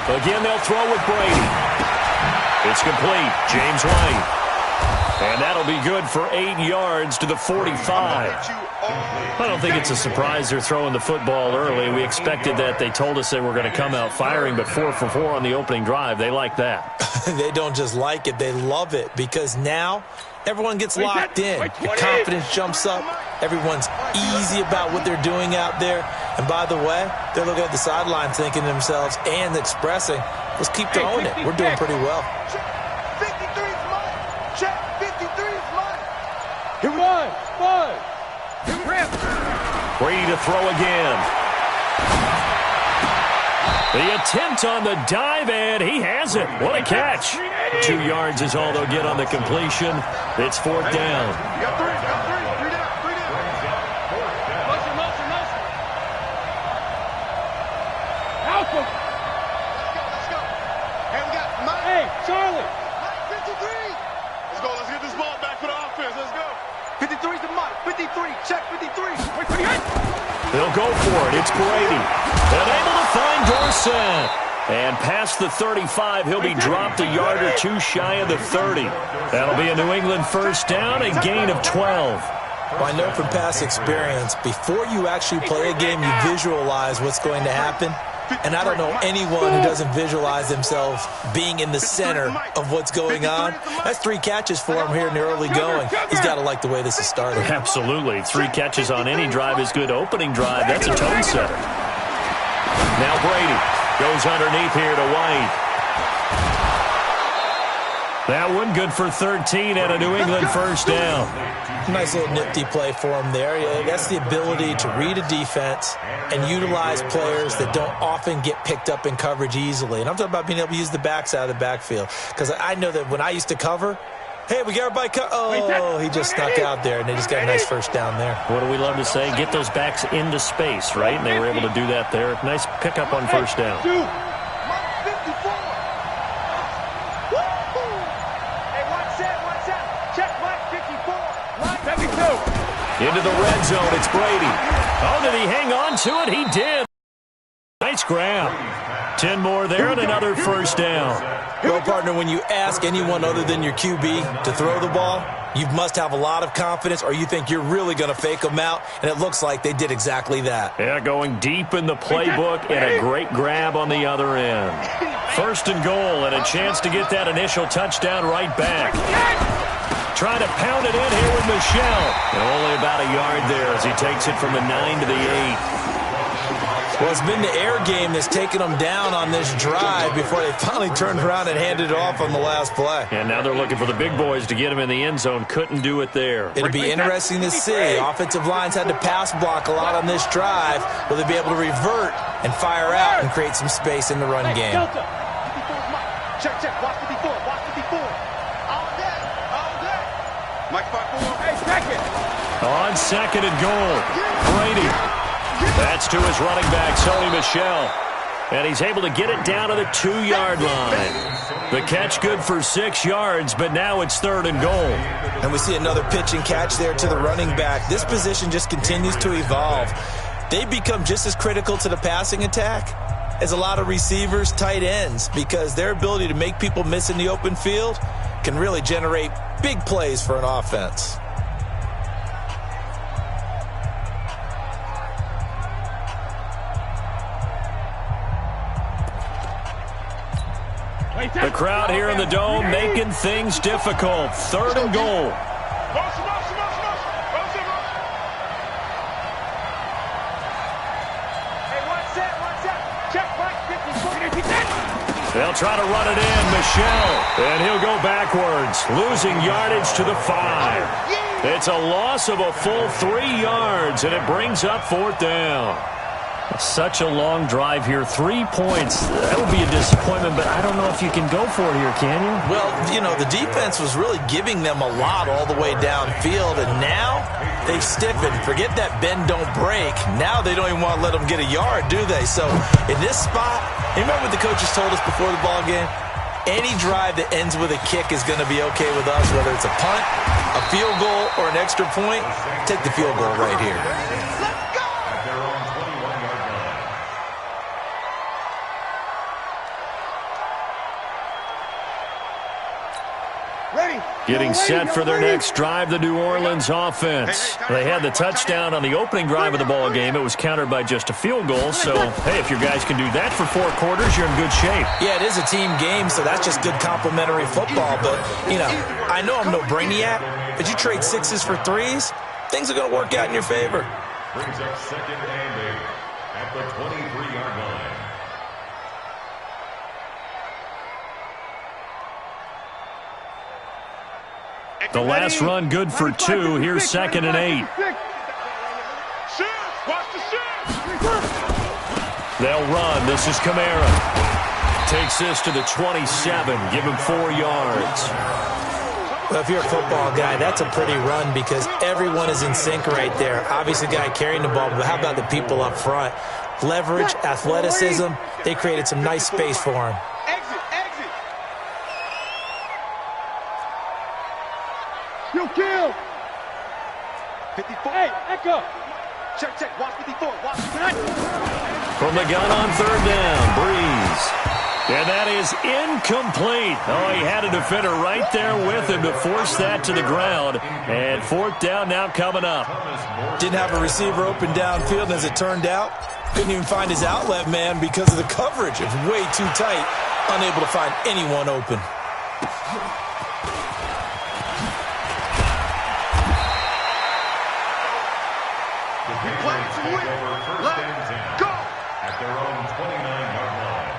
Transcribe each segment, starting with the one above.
Again, they'll throw with Brady. It's complete. James White. And that'll be good for 8 yards to the 45. I don't think it's a surprise they're throwing the football early. We expected that. They told us they were going to come out firing, but 4 for 4 on the opening drive. They like that. They don't just like it. They love it because now everyone gets locked in. The confidence jumps up. Everyone's easy about what they're doing out there. And by the way, they're looking at the sideline thinking to themselves and expressing, let's keep throwing it. We're doing pretty well. Brady to throw again. The attempt on the dive, and he has it. What a catch. 2 yards is all they'll get on the completion. It's 4th down. You got 3 down. 3 down. Help him. Let's go. Hey, we got Mike. Hey, Charlie. Mike, 53. Let's go. Let's get this ball back for the offense. Let's go. 53 to Mike. 53. Check 53. They'll go for it. It's Brady. And able to find Dorsett. And past the 35, he'll be dropped a yard or 2 shy of the 30. That'll be a New England first down, a gain of 12. Well, I know from past experience, before you actually play a game, you visualize what's going to happen. And I don't know anyone who doesn't visualize themselves being in the center of what's going on. That's 3 catches for him here in the early going. He's got to like the way this is starting. Absolutely. 3 catches on any drive is good. Opening drive, that's a tone setter. Now Brady goes underneath here to White. That one good for 13 and a New England first down. Nice little nifty play for him there. Yeah, that's the ability to read a defense and utilize players that don't often get picked up in coverage easily. And I'm talking about being able to use the backs out of the backfield. Because I know that when I used to cover, hey, we got everybody oh, he just snuck out there, and they just got a nice first down there. What do we love to say? Get those backs into space, right? And they were able to do that there. Nice pickup on first down. Into the red zone, it's Brady. Oh, did he hang on to it? He did. Nice grab. 10 more there and another first down. Well, partner, when you ask anyone other than your QB to throw the ball, you must have a lot of confidence or you think you're really going to fake them out, and it looks like they did exactly that. Yeah, going deep in the playbook and a great grab on the other end. First and goal and a chance to get that initial touchdown right back. Trying to pound it in here with Michel. And only about a yard there as he takes it from the 9 to the 8. Well, it's been the air game that's taken them down on this drive before they finally turned around and handed it off on the last play. And now they're looking for the big boys to get him in the end zone. Couldn't do it there. It'll be interesting to see. Offensive lines had to pass block a lot on this drive. Will they be able to revert and fire out and create some space in the run game? Check, check. Watch 54. Watch 54. All day. All day. Mike 5-4. Hey, second. On second and goal. Brady. That's to his running back, Sony Michel. And he's able to get it down to the 2-yard line. The catch good for 6 yards, but now it's 3rd and goal. And we see another pitch and catch there to the running back. This position just continues to evolve. They become just as critical to the passing attack as a lot of receivers, tight ends, because their ability to make people miss in the open field can really generate big plays for an offense. The crowd here in the Dome making things difficult. 3rd and goal. They'll try to run it in. Michel. And he'll go backwards, losing yardage to the 5. It's a loss of a full 3 yards, and it brings up 4th down. Such a long drive here. 3 points. That would be a disappointment, but I don't know if you can go for it here, can you? Well, you know, the defense was really giving them a lot all the way downfield, and now they've stiffened. Forget that bend, don't break. Now they don't even want to let them get a yard, do they? So in this spot, remember what the coaches told us before the ball game? Any drive that ends with a kick is going to be okay with us, whether it's a punt, a field goal, or an extra point. Take the field goal right here. Getting set for their next drive, the New Orleans offense. They had the touchdown on the opening drive of the ball game. It was countered by just a field goal. So, hey, if your guys can do that for 4 quarters, you're in good shape. Yeah, it is a team game, so that's just good complimentary football. But, you know, I know I'm no brainiac, but you trade 6s for 3s, things are going to work out in your favor. Brings up 2nd and 8 at the 23-yard line. The last run good for 2. Here's 2nd and 8. They'll run. This is Kamara. Takes this to the 27. Give him 4 yards. Well, if you're a football guy, that's a pretty run because everyone is in sync right there. Obviously, the guy carrying the ball, but how about the people up front? Leverage, athleticism, they created some nice space for him. You kill. 54. Hey, echo. Check. Watch 54. Watch. From the gun on 3rd down, Breeze. And that is incomplete. Oh, he had a defender right there with him to force that to the ground. And 4th down now coming up. Didn't have a receiver open downfield, as it turned out. Couldn't even find his outlet man because of the coverage. It's way too tight. Unable to find anyone open. At their own 29-yard line.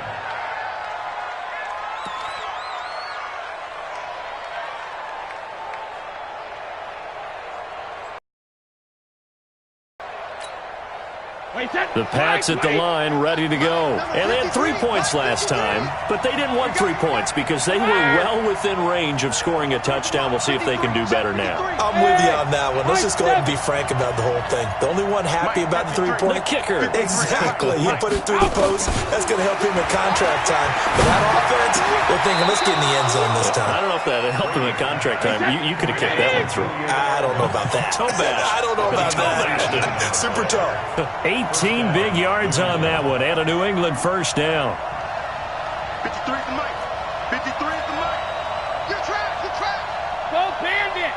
The Pats at the line, ready to go. And they had 3 points last time, but they didn't want 3 points because they were well within range of scoring a touchdown. We'll see if they can do better now. I'm with you on that one. Let's just go ahead and be frank about the whole thing. The only one happy about the 3-point? The kicker. Exactly. He put it through the post. That's going to help him in contract time. But that offense, they're thinking, let's get in the end zone this time. I don't know if that helped him in contract time. You could have kicked that one through. I don't know about that. Toe bash. I don't know about that. Super toe. 18 big yards on that one, and a New England 1st down. 53 at the mic. 53 at the mic. You're trapped. Go bandit.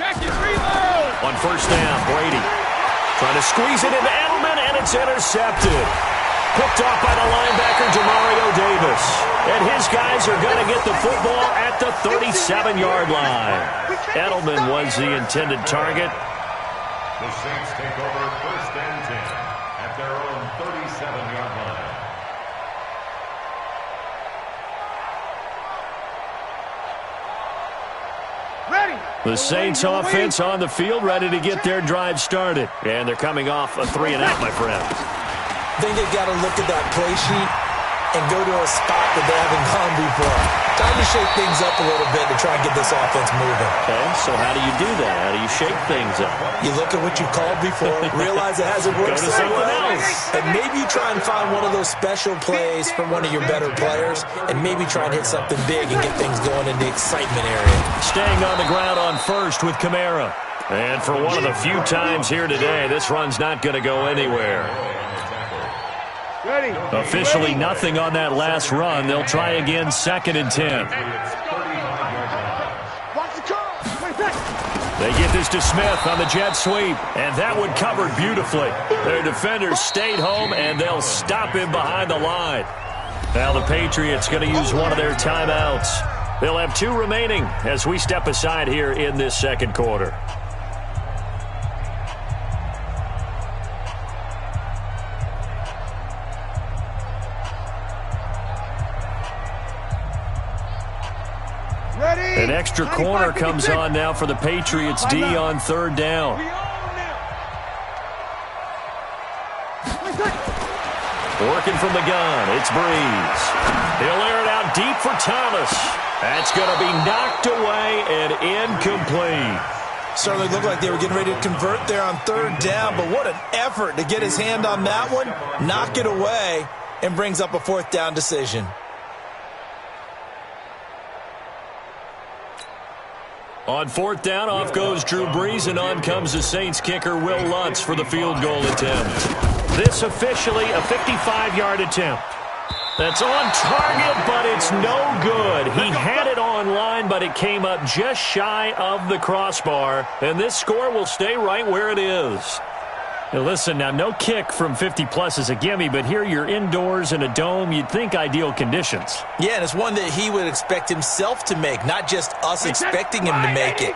Check it, reload. On 1st down, Brady trying to squeeze it into Edelman, and it's intercepted. Picked off by the linebacker, Demario Davis. And his guys are going to get the football at the 37-yard line. Edelman was the intended target. The Saints take over 1st and 10 at their own 37-yard line. Ready. The Saints offense on the field, ready to get their drive started. And they're coming off a 3-and-out, my friends. I think they've got to look at that play sheet and go to a spot that they haven't gone before. Time to shake things up a little bit to try and get this offense moving. Okay, so how do you do that? How do you shake things up? You look at what you called before, realize it hasn't worked Go to so something well, else. and maybe you try and find one of those special plays from one of your better players, and maybe try and hit something big and get things going in the excitement area. Staying on the ground on 1st with Kamara. And for one of the few times here today, this run's not going to go anywhere. Ready. Officially nothing on that last run. They'll try again, 2nd and 10. Watch the curl. They get this to Smith on the jet sweep, and that one covered beautifully. Their defenders stayed home, and they'll stop him behind the line. Now the Patriots going to use one of their timeouts. They'll have 2 remaining as we step aside here in this 2nd quarter. An extra corner comes on now for the Patriots D on 3rd down. Working from the gun, it's Breeze. He'll air it out deep for Thomas. That's going to be knocked away and incomplete. Certainly looked like they were getting ready to convert there on 3rd down, but what an effort to get his hand on that one, knock it away, and brings up a 4th down decision. On 4th down, off goes Drew Brees, and on comes the Saints kicker, Will Lutz, for the field goal attempt. This officially a 55-yard attempt. That's on target, but it's no good. He had it on line, but it came up just shy of the crossbar. And this score will stay right where it is. Now listen, now no kick from 50-plus is a gimme, but here you're indoors in a dome. You'd think ideal conditions. Yeah, and it's one that he would expect himself to make, not just us expecting him to make it.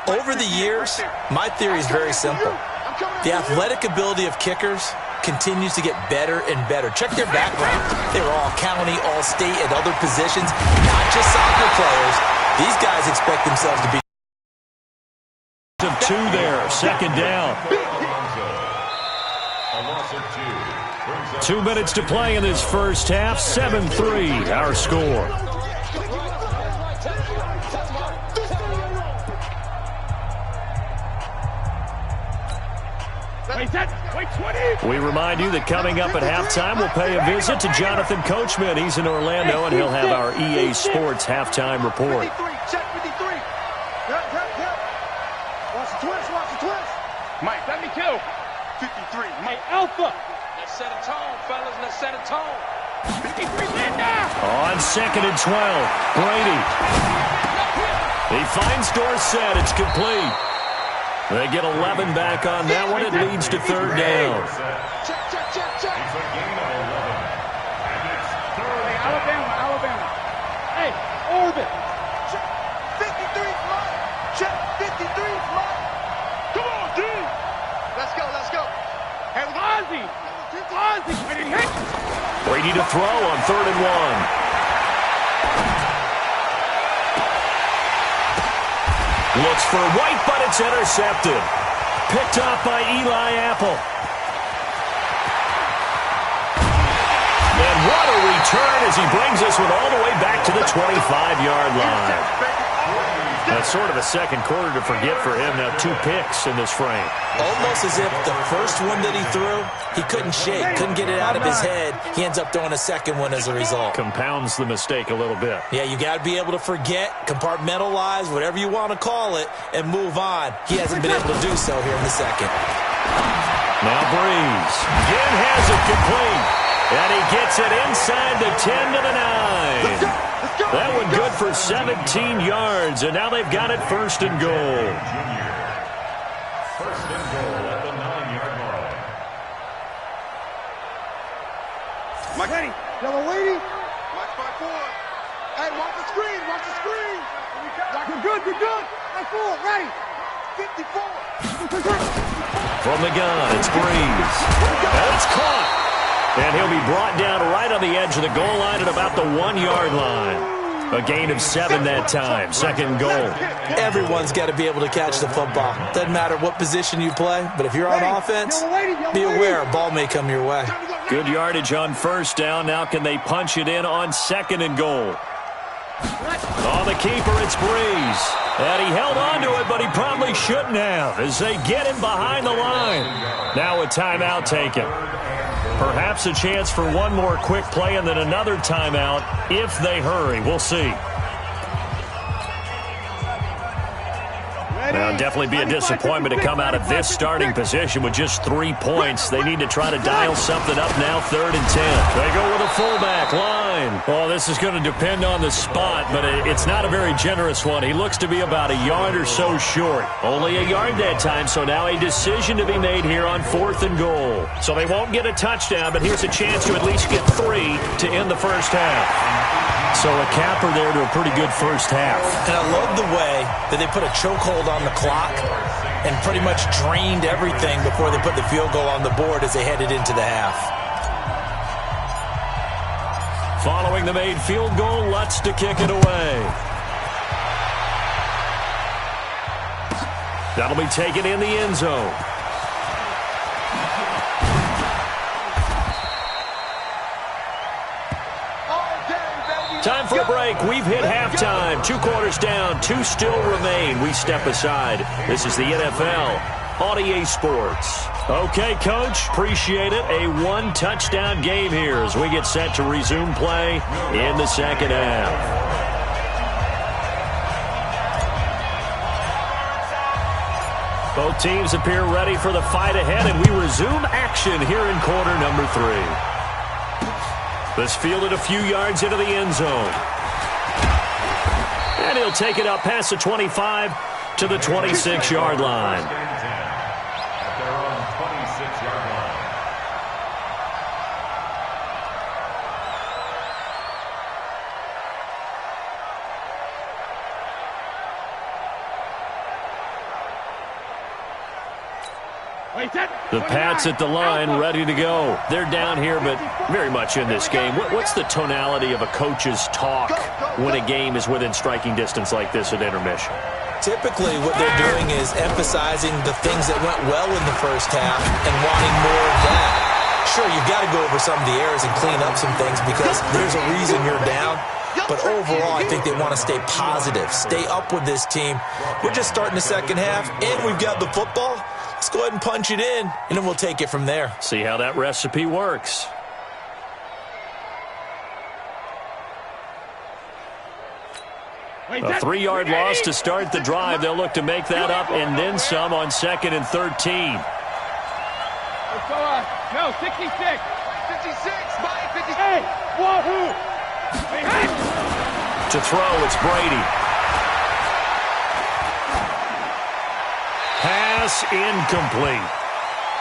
Over the years, my theory is very simple. The athletic ability of kickers continues to get better and better. Check their background. They were all county, all state, and other positions, not just soccer players. These guys expect themselves to be. Of two there, second down. 2 minutes to play in this first half, 7-3, our score. We remind you that coming up at halftime, we'll pay a visit to Jonathan Coachman. He's in Orlando, and he'll have our EA Sports halftime report. Check 53. Watch the twist, watch the twist. Mike, 72. 53. Mike, Alpha. Let's set a tone, fellas. Let's set a tone. 53, Linda. On 2nd and 12, Brady. He finds Dorsett. It's complete. They get 11 back on that one. It leads to third down. Check, check, check, check. It's a gain of 11. And it's third Hey, down. Alabama. Hey, Orbit. Check 53's mine. Check 53's mine. Come on, D. Let's go, let's go. Hey, Ozzy. Ozzy, when he hit. Brady to throw on 3rd and 1. Looks for White, but it's intercepted. Picked off by Eli Apple. And what a return as he brings this one all the way back to the 25-yard line. That's sort of a second quarter to forget for him. Now 2 picks in this frame. Almost as if the first one that he threw, he couldn't shake, couldn't get it out of his head. He ends up throwing a second one as a result. Compounds the mistake a little bit. Yeah, you got to be able to forget, compartmentalize, whatever you want to call it, and move on. He hasn't been able to do so here in the second. Now Breeze again has it complete. And he gets it inside the 10 to the 9. That one good for 17 yards, and now they've got it 1st and goal. First and goal at the 9-yard line. Mike, ready. Yellow lady. Watch by 4. Hey, watch the screen. Watch the screen. You're good. You're good. By 4. Ready. 54. From the gun, it's Breeze. And it's caught. And he'll be brought down right on the edge of the goal line at about the 1-yard line. A gain of 7 that time. 2nd goal. Everyone's got to be able to catch the football. Doesn't matter what position you play, but if you're on offense, be aware a ball may come your way. Good yardage on 1st down. Now can they punch it in on 2nd and goal? Oh, the keeper, it's Breeze. And he held on to it, but he probably shouldn't have as they get him behind the line. Now a timeout taken. Perhaps a chance for one more quick play and then another timeout if they hurry. We'll see. Now, definitely be a disappointment to come out of this starting position with just 3 points. They need to try to dial something up now, 3rd and 10. They go with a fullback line. Well, this is going to depend on the spot, but it's not a very generous one. He looks to be about a yard or so short. Only a yard that time, so now a decision to be made here on 4th and goal. So they won't get a touchdown, but here's a chance to at least get 3 to end the first half. So a capper there to a pretty good first half. And I love the way that they put a chokehold on the clock and pretty much drained everything before they put the field goal on the board as they headed into the half. Following the made field goal, Lutz to kick it away. That'll be taken in the end zone. Time for a break. We've hit halftime. 2 quarters down. 2 still remain. We step aside. This is the NFL on EA Sports. Okay, Coach. Appreciate it. A 1-touchdown game here as we get set to resume play in the second half. Both teams appear ready for the fight ahead, and we resume action here in quarter number 3. This fielded a few yards into the end zone. And he'll take it up past the 25 to the 26-yard line. At their own 26-yard line. The Pats at the line, ready to go. They're down here, but very much in this game. What's the tonality of a coach's talk when a game is within striking distance like this at intermission? Typically, what they're doing is emphasizing the things that went well in the first half and wanting more of that. Sure, you've got to go over some of the errors and clean up some things because there's a reason you're down. But overall, I think they want to stay positive, stay up with this team. We're just starting the second half, and we've got the football. Let's go ahead and punch it in, and then we'll take it from there. See how that recipe works. A 3-yard loss to start the drive. They'll look to make that up and then some on 2nd and 13. Let's go no, 66. 56, Mike, 56. Hey, wahoo! Hey. To throw, it's Brady. Pass incomplete.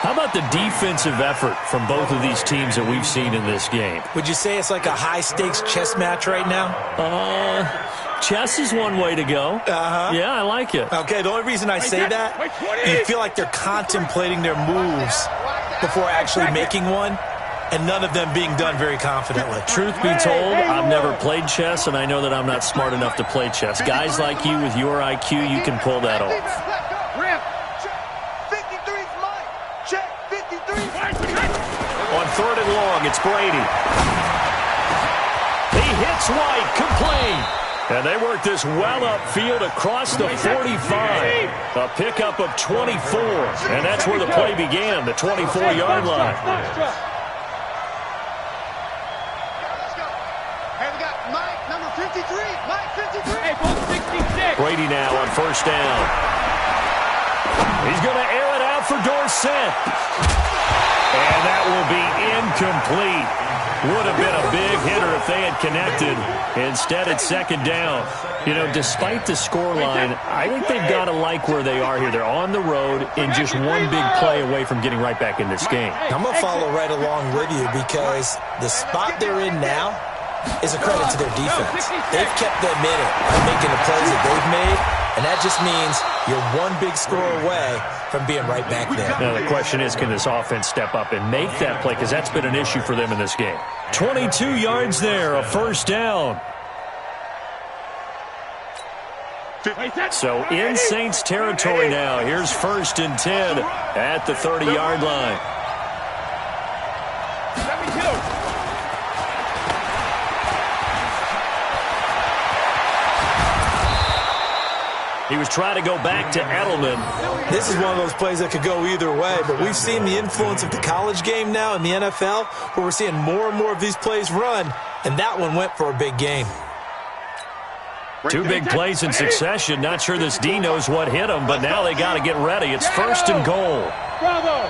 How about the defensive effort from both of these teams that we've seen in this game? Would you say it's like a high-stakes chess match right now? Chess is one way to go. Yeah, I like it. Okay, the only reason I say that, you feel like they're contemplating their moves before actually making one, and none of them being done very confidently. Truth be told, I've never played chess, and I know that I'm not smart enough to play chess. Guys like you with your IQ, you can pull that off. On 3rd and long, it's Brady. He hits White, complete. And they work this well upfield across the 45. A pickup of 24. And that's where the play began, the 24-yard line. Brady now on 1st down. He's going to air it out for Dorsett. And that will be incomplete. Would have been a big hitter if they had connected. Instead, it's 2nd down. You know, despite the scoreline, I think they've got to like where they are here. They're on the road and just one big play away from getting right back in this game. I'm going to follow right along with you because the spot they're in now is a credit to their defense. They've kept them in it by making the plays that they've made, and that just means you're one big score away from being right back there. Now, the question is, can this offense step up and make that play? Because that's been an issue for them in this game. 22 yards there, a 1st down. So in Saints territory now. Here's 1st and 10 at the 30-yard line. He was trying to go back to Edelman. This is one of those plays that could go either way, but we've seen the influence of the college game now in the NFL, where we're seeing more and more of these plays run, and that one went for a big gain. 2 big plays in succession. Not sure this D knows what hit him, but now they got to get ready. It's 1st and goal. Bravo.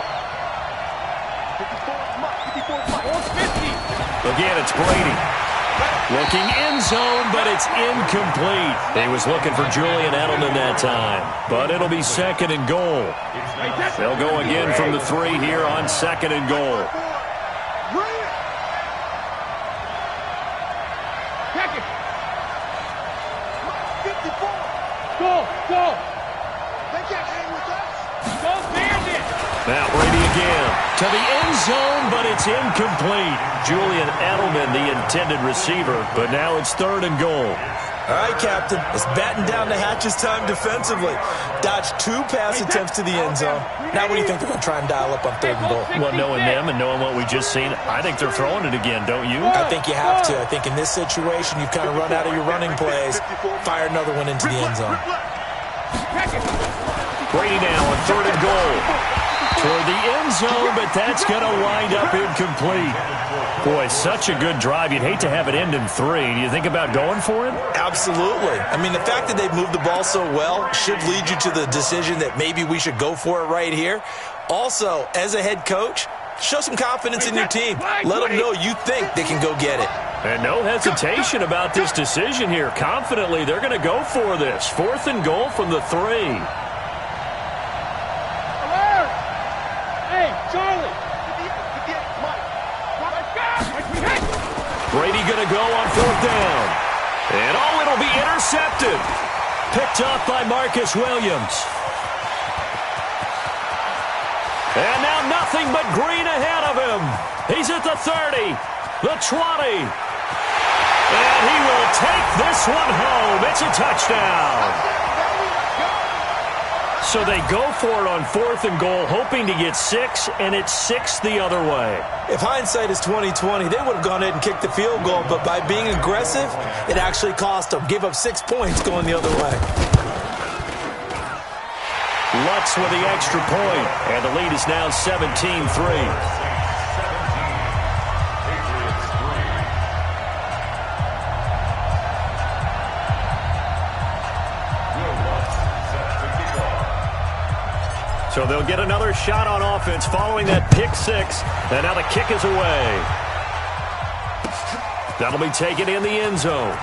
Again, it's Brady. Looking end zone, but it's incomplete. He was looking for Julian Edelman that time, but it'll be 2nd and goal. They'll go again from the 3 here on 2nd and goal. Go. Now Brady again to the end zone, but it's incomplete. Julian Edelman, the intended receiver, but now it's 3rd and goal. All right, Captain, it's batten down the hatches time defensively. Dodged 2 pass attempts to the end zone. Now what do you think they're going to try and dial up on 3rd and goal? Well, knowing them and knowing what we just seen, I think they're throwing it again, don't you? I think you have to. I think in this situation, you've kind of run out of your running plays. Fire another one into the end zone. Brady now on 3rd and goal. Toward the end zone, but that's going to wind up incomplete. Boy, such a good drive. You'd hate to have it end in 3. Do you think about going for it? Absolutely. I mean, the fact that they've moved the ball so well should lead you to the decision that maybe we should go for it right here. Also, as a head coach, Show some confidence in your team. Let them know you think they can go get it. And no hesitation about this decision here. Confidently, they're going to go for this. 4th and goal from the 3. Hey, Charlie. Brady going to go on 4th down. And it'll be intercepted. Picked up by Marcus Williams. And now nothing but green ahead of him. He's at the 30, the 20. And he will take this one home. It's a touchdown. So they go for it on 4th and goal, hoping to get 6, and it's 6 the other way. If hindsight is 20/20, they would have gone ahead and kicked the field goal, but by being aggressive, it actually cost them. Gave up 6 points going the other way. Lutz with the extra point, and the lead is now 17-3. So they'll get another shot on offense following that pick 6, and now the kick is away. That'll be taken in the end zone.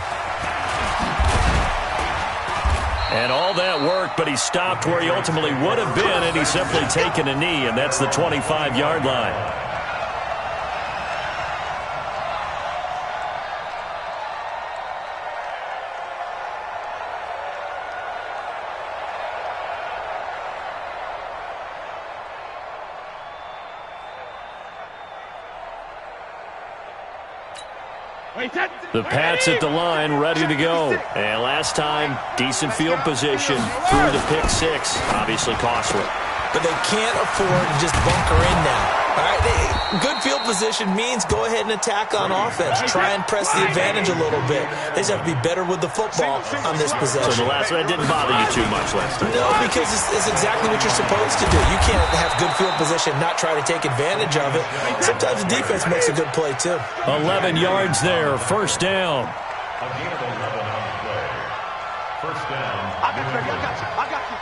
And all that worked, but he stopped where he ultimately would have been, and he's simply taken a knee, and that's the 25-yard line. The Pats at the line, ready to go. And last time, decent field position through the pick 6. Obviously costly. But they can't afford to just bunker in now. All right, good field position means go ahead and attack on offense. Try and press the advantage a little bit. They just have to be better with the football on this possession. So that didn't bother you too much last time? No, because it's exactly what you're supposed to do. You can't have good field position, not try to take advantage of it. Sometimes the defense makes a good play, too. 11 yards there, 1st down. A gain of 11 on the play. 1st down. I got you.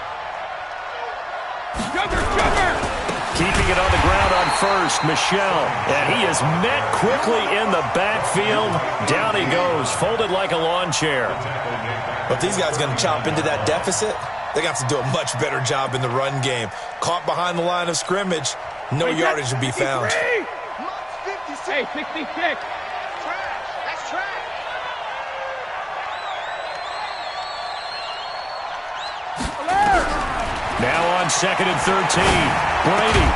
Keeping it on the ground on 1st, Michelle. And he is met quickly in the backfield. Down he goes, folded like a lawn chair. But if these guys are going to chop into that deficit, they got to do a much better job in the run game. Caught behind the line of scrimmage, no yardage to be found. Hey, 66. Trash. That's trash. Now on 2nd and 13, Brady.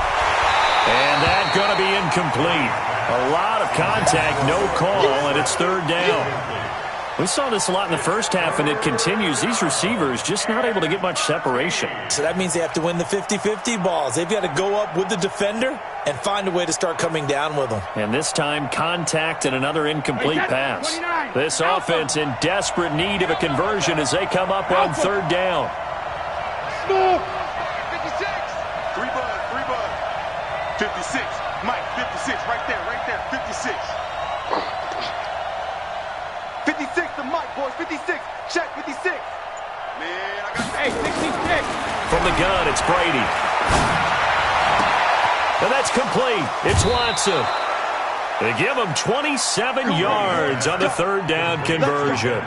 And that's going to be incomplete. A lot of contact, no call, and it's 3rd down. We saw this a lot in the first half, and it continues. These receivers just not able to get much separation. So that means they have to win the 50-50 balls. They've got to go up with the defender and find a way to start coming down with them. And this time, contact and another incomplete pass. This offense in desperate need of a conversion as they come up on 3rd down. 56. 3 bud. 56. Mike, 56. Right there. 56. 56 to Mike, boys. 56. Check, 56. Man, I got... Hey, 66. From the gun, it's Brady. And that's complete. It's Watson. They give him 27 yards on the 3rd down conversion.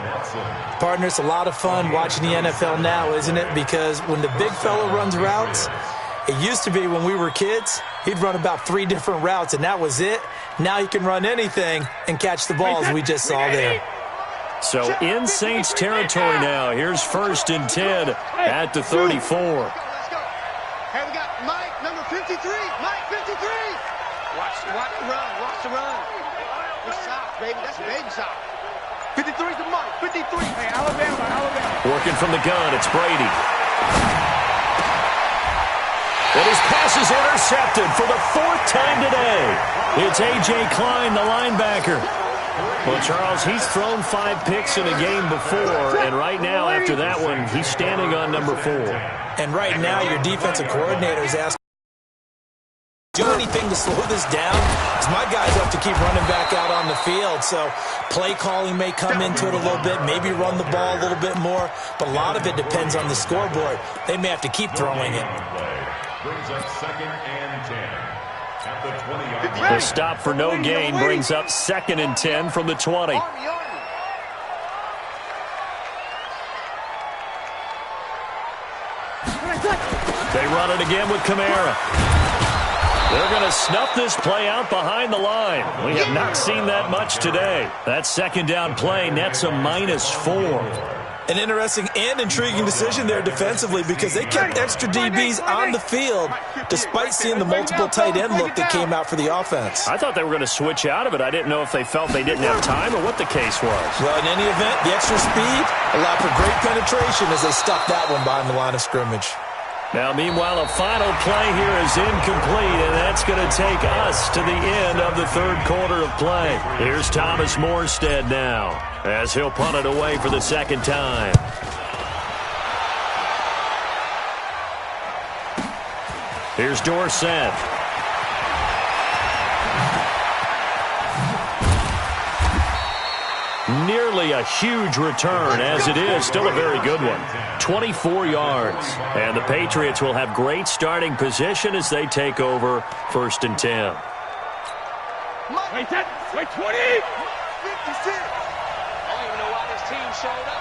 Partner, it's a lot of fun watching the NFL now, isn't it? Because when the big fella runs routes, it used to be when we were kids, he'd run about 3 different routes, and that was it. Now he can run anything and catch the balls we just saw there. So in Saints territory now. Here's 1st and 10 at the 34. Let's go. Hey, we got Mike, number 53. Mike, 53. Watch the run. Good shot, baby. That's a baby shot. 53's the Mike. 53. Hey, Alabama. Working from the gun, it's Brady. And his pass is intercepted for the 4th time today. It's A.J. Klein, the linebacker. Well, Charles, he's thrown 5 picks in a game before, and right now, after that one, he's standing on number 4. And right now, your defensive coordinator is asking, do anything to slow this down? Because my guys have to keep running back out on the field. So play calling may come into it a little bit, maybe run the ball a little bit more, but a lot of it depends on the scoreboard. They may have to keep throwing it. Brings up 2nd and 10. the 20-yard line. The stop for no gain brings up 2nd and 10 from the 20. They run it again with Kamara. They're going to snuff this play out behind the line. We have not seen that much today. That 2nd down play nets a -4. An interesting and intriguing decision there defensively because they kept extra DBs on the field despite seeing the multiple tight end look that came out for the offense. I thought they were going to switch out of it. I didn't know if they felt they didn't have time or what the case was. Well, in any event, the extra speed allowed for great penetration as they stuffed that one behind the line of scrimmage. Now, meanwhile, a final play here is incomplete, and that's going to take us to the end of the 3rd quarter of play. Here's Thomas Morstead now, as he'll punt it away for the 2nd time. Here's Dorsett. Nearly a huge return, as it is still a very good one. 24 yards. And the Patriots will have great starting position as they take over 1st and 10. Wait, 20! 56! I don't even know why this team showed up.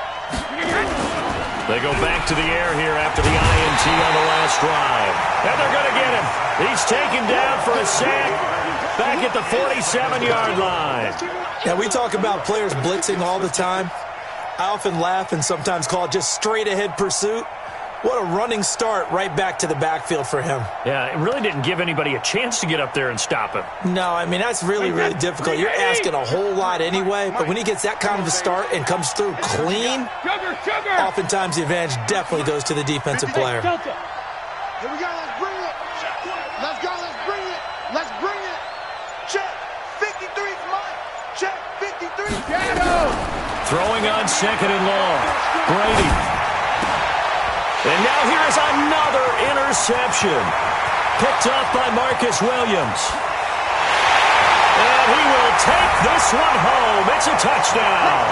They go back to the air here after the INT on the last drive. And they're going to get him. He's taken down for a sack back at the 47-yard line. Now, we talk about players blitzing all the time. I often laugh and sometimes call it just straight-ahead pursuit. What a running start right back to the backfield for him. Yeah, it really didn't give anybody a chance to get up there and stop him. No, I mean, that's really, really difficult. You're asking a whole lot anyway, but when he gets that kind of a start and comes through clean, oftentimes the advantage definitely goes to the defensive player. Here we go, let's bring it. Let's go, let's bring it. Let's bring it. Check. 53's mine. Check. 53. Throwing on 2nd and long. Brady. And now here's another interception. Picked off by Marcus Williams. And he will take this one home. It's a touchdown.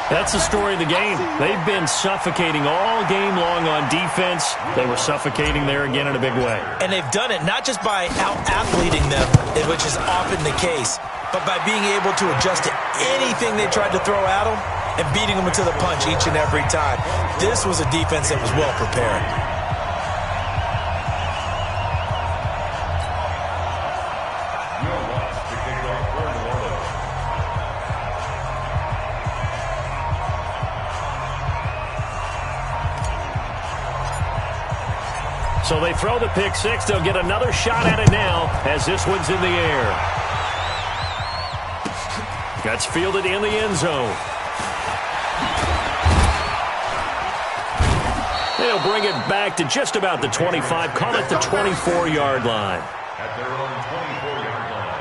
That's the story of the game. They've been suffocating all game long on defense. They were suffocating there again in a big way. And they've done it not just by out-athleting them, which is often the case, but by being able to adjust to anything they tried to throw at them and beating them into the punch each and every time. This was a defense that was well prepared. So they throw the pick six. They'll get another shot at it now as this one's in the air. That's fielded in the end zone. They'll bring it back to just about the 25. Call it the 24-yard line. At their own 24-yard line.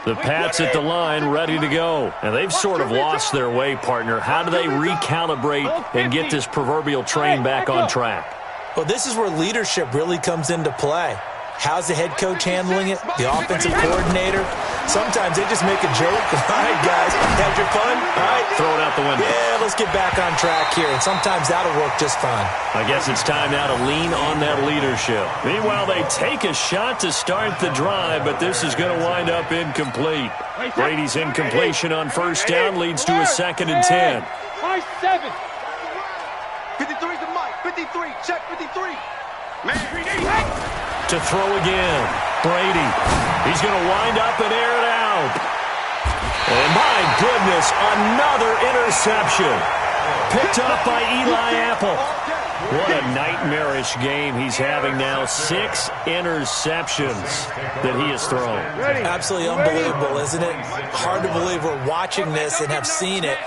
The Pats at the line, ready to go. And they've sort of lost their way, partner. How do they recalibrate and get this proverbial train back on track? Well, this is where leadership really comes into play. How's the head coach handling it? The offensive coordinator? Sometimes they just make a joke. All right, guys, had your fun? All right. Throw it out the window. Yeah, let's get back on track here. And sometimes that'll work just fine. I guess it's time now to lean on that leadership. Meanwhile, they take a shot to start the drive, but this is going to wind up incomplete. Brady's incompletion on first down leads to a 2nd and 10. 5-7. 53's the mic. 53. Check 53. To throw again. Brady. He's going to wind up and air it out. And my goodness, another interception. Picked up by Eli Apple. What a nightmarish game he's having now. 6 interceptions that he has thrown. Absolutely unbelievable, isn't it? Hard to believe we're watching this and have seen it.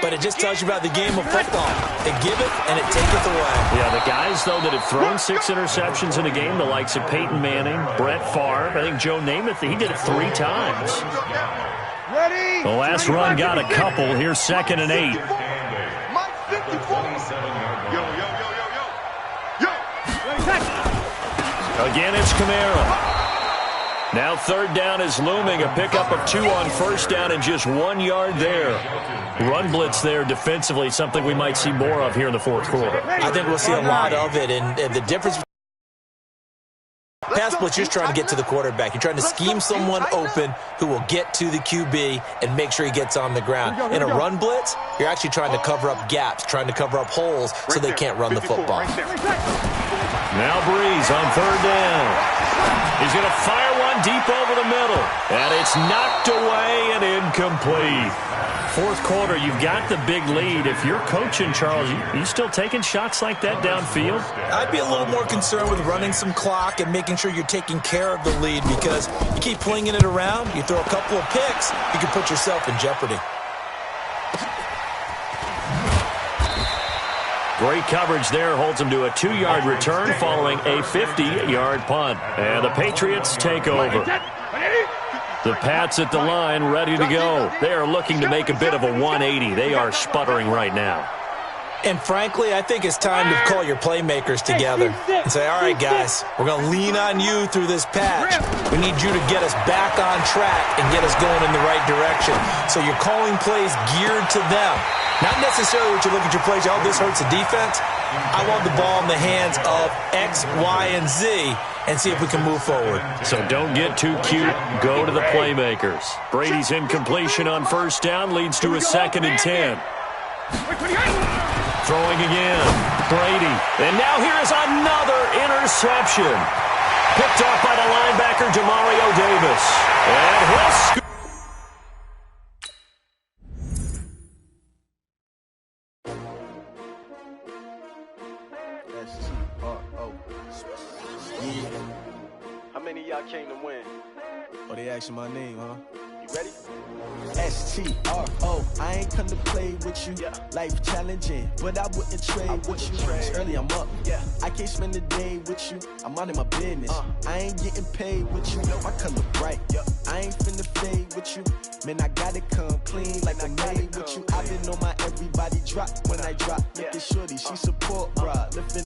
But it just tells you about the game of football. It giveth and it taketh away. Yeah, the guys, though, that have thrown 6 interceptions in a game, the likes of Peyton Manning, Brett Favre, I think Joe Namath, he did it 3 times. The last run got a couple. Here's 2nd and 8. Again, it's Kamara. Now third down is looming. A pickup of 2 on first down and just 1 yard there. Run blitz there defensively, something we might see more of here in the fourth quarter. I think we'll see a lot of it, and the difference pass blitz, you're trying to get to the quarterback. You're trying to scheme someone open who will get to the QB and make sure he gets on the ground. In a run blitz, you're actually trying to cover up gaps, trying to cover up holes so they can't run the football. Now Breeze on third down. He's going to fire one deep over the middle. And it's knocked away and incomplete. Fourth quarter, you've got the big lead. If you're coaching, Charles, you still taking shots like that downfield? I'd be a little more concerned with running some clock and making sure you're taking care of the lead, because you keep flinging it around, you throw a couple of picks, you can put yourself in jeopardy. Great coverage there, holds him to a 2-yard return following a 50-yard punt. And the Patriots take over. The Pats at the line, ready to go. They are looking to make a bit of a 180. They are sputtering right now. And frankly, I think it's time to call your playmakers together and say, all right, guys, we're going to lean on you through this patch. We need you to get us back on track and get us going in the right direction. So you're calling plays geared to them. Not necessarily what you look at your plays, oh, this hurts the defense. I want the ball in the hands of X, Y, and Z and see if we can move forward. So don't get too cute. Go to the playmakers. Brady's incompletion on first down leads to a 2nd and 10. Throwing again. Brady. And now here is another interception. Picked off by the linebacker, Demario Davis. And he'll score. How many of y'all came to win? Oh, they asking my name, huh? You ready? STRO, I ain't come to play with you. Yeah. Life challenging, but I wouldn't trade with you. It's early, I'm up. Yeah. I can't spend the day with you. I'm minding my business. I ain't getting paid with you. My color bright. Yeah. I ain't finna fade with you. Man, I gotta come clean like I'm made with you. I've been on my everybody drop when I drop. Look at shorty, she support, bruh.